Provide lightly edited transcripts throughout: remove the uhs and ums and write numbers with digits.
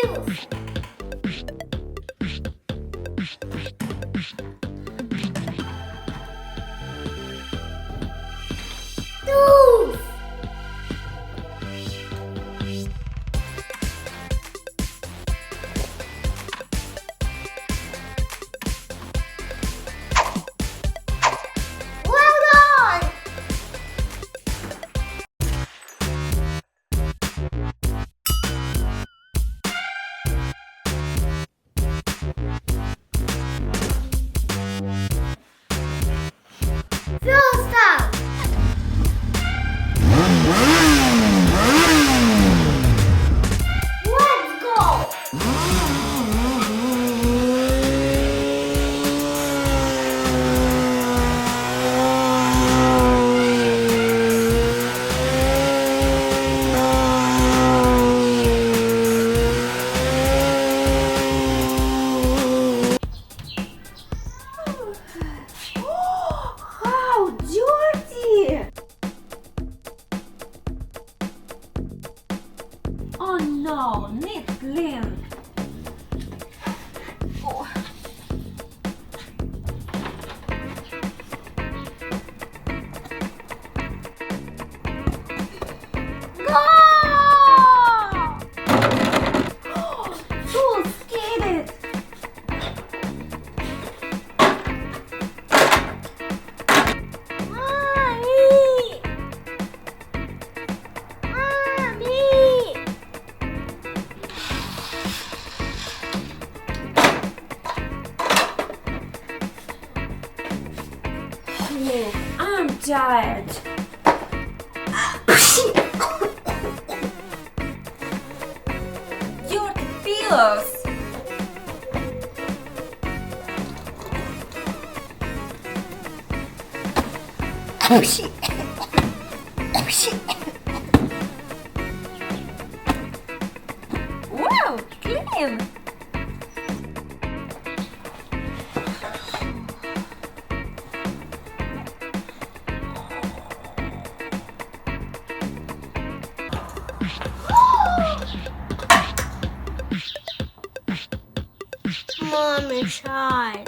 Tools. Tools. Well done. Fuel stop. Let's go. How dirty! Oh no, need clean. Oh. Go! So scared. Mommy! Mommy! Look, I'm tired. Dirty pillows. Oh shit. Oh shit. Wow, clean. Mommy shy.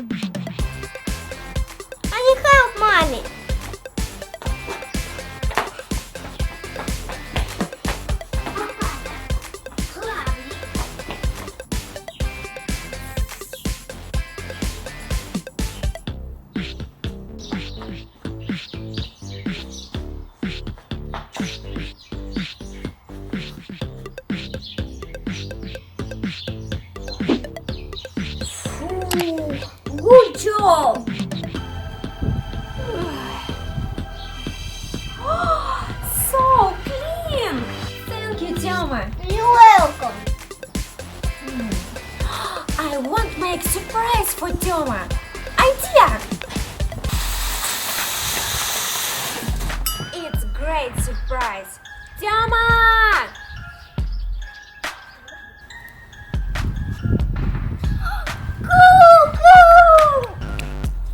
I need help, mommy. Good job! So clean! Thank you, Tema. You're welcome. I want to make surprise for Tema. Idea! It's great surprise. Tema! Go!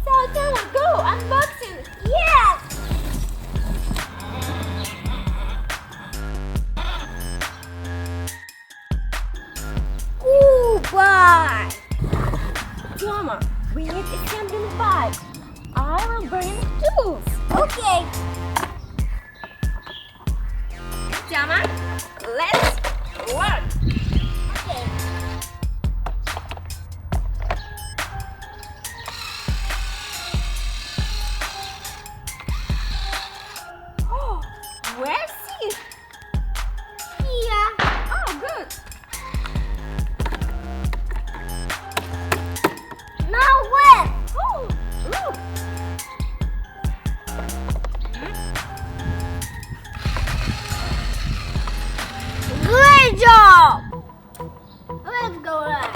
So Tema, go! Unboxing! Yes! Bye! Tema, we need assembling bike. I will bring tools. Okay. Tema, let's work. Okay. Oh, where's it? Here. Oh, good. Now where? Oh, look. Great job. Let's go right.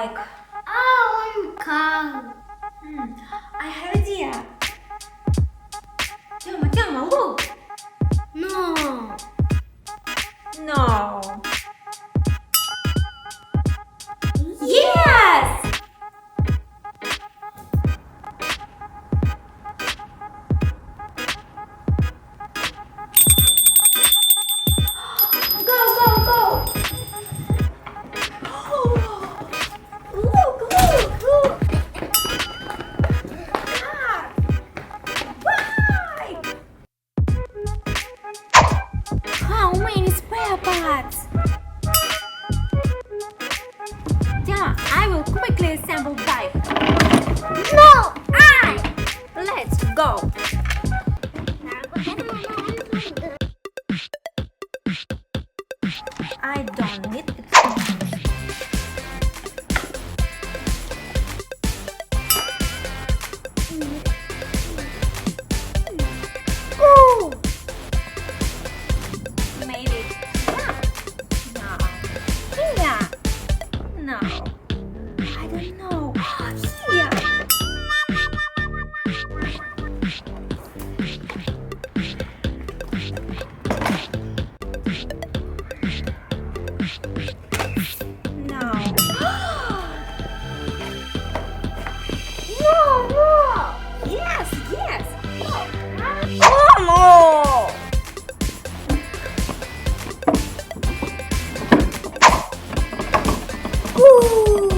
bike. Oh, car. I have idea. Tema, look. No. No. Yes. Go, go, go. Oh, look, look, look. Car. Bike. How many spare parts? Yeah, I will quickly assemble bike. No, let's go. I don't need it. Ooh. Maybe. Yeah. No. Yeah. No. I don't know. Here. No. No, no. Yes, yes. Oh no. Ooh.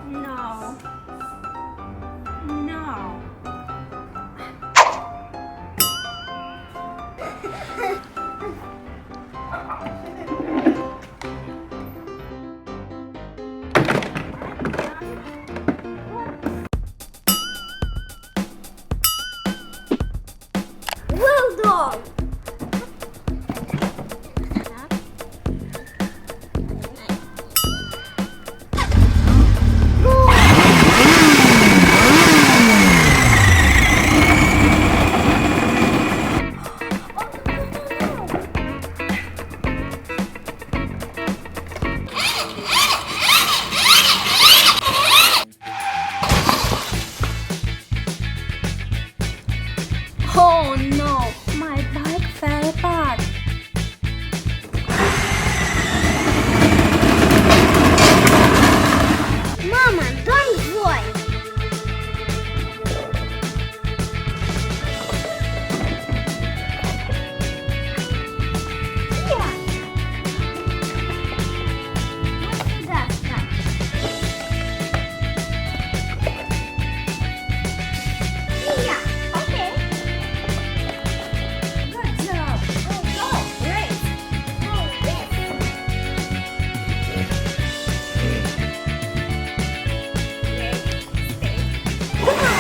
No. No. Well done. Oh no, my bike fell apart. Mama, don't worry. Yeah. That's right. Yeah. Okay. Good job. Go. Great. Oh, yes. Stay. Go.